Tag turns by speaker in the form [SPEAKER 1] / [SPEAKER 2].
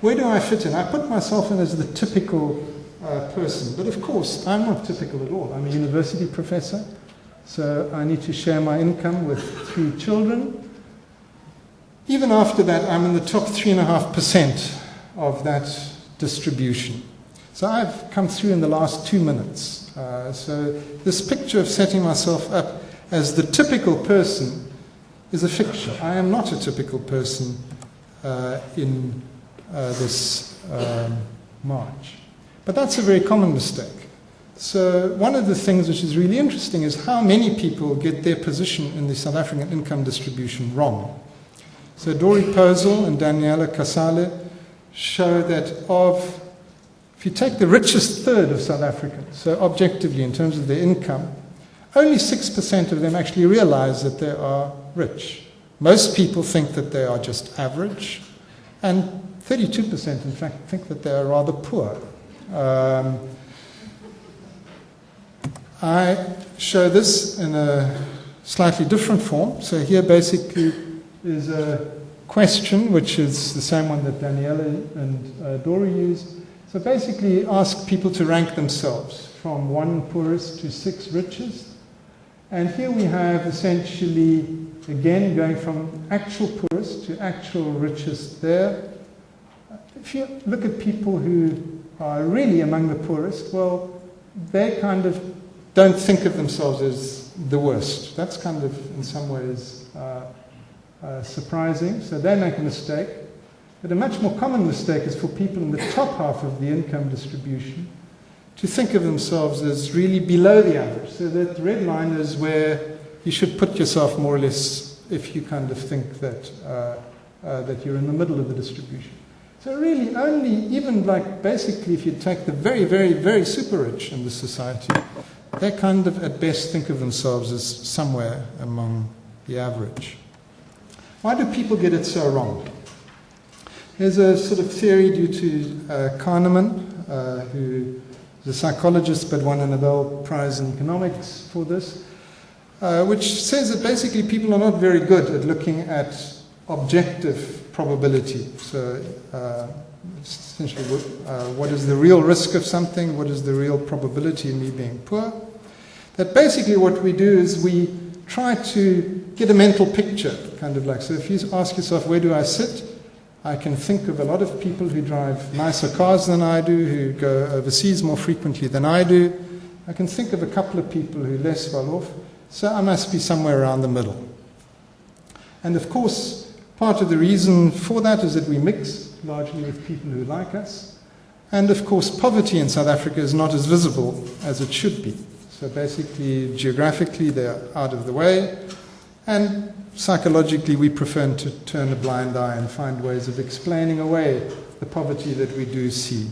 [SPEAKER 1] where do I fit in? I put myself in as the typical person, but of course I'm not typical at all. I'm a university professor, so I need to share my income with 3 children. Even after that, I'm in the top 3.5% of that distribution. So I've come through in the last 2 minutes. So this picture of setting myself up as the typical person is a fiction. I am not a typical person in this march. But that's a very common mistake. So one of the things which is really interesting is how many people get their position in the South African income distribution wrong. So Dori Posel and Daniela Casale show that if you take the richest third of South Africans, so objectively in terms of their income, only 6% of them actually realize that they are rich. Most people think that they are just average, and 32% in fact think that they are rather poor. I show this in a slightly different form. So here basically is a question, which is the same one that Daniela and Dori used. So basically ask people to rank themselves from 1 poorest to 6 richest. And here we have essentially, again, going from actual poorest to actual richest there. If you look at people who are really among the poorest, well, they kind of don't think of themselves as the worst. That's kind of, in some ways, surprising. So they make a mistake. But a much more common mistake is for people in the top half of the income distribution to think of themselves as really below the average. So that red line is where you should put yourself more or less if you kind of think that, that you're in the middle of the distribution. So really only, even like basically if you take the very, very, very super rich in the society, they kind of at best think of themselves as somewhere among the average. Why do people get it so wrong? There's a sort of theory due to Kahneman, who is a psychologist but won a Nobel Prize in economics for this, which says that basically people are not very good at looking at objective probability. So essentially, what is the real risk of something? What is the real probability of me being poor? That basically what we do is we try to get a mental picture, kind of like, so if you ask yourself, where do I sit? I can think of a lot of people who drive nicer cars than I do, who go overseas more frequently than I do. I can think of a couple of people who are less well off, so I must be somewhere around the middle. And of course, part of the reason for that is that we mix largely with people who like us. And of course, poverty in South Africa is not as visible as it should be. So basically, geographically, they're out of the way. And psychologically, we prefer to turn a blind eye and find ways of explaining away the poverty that we do see.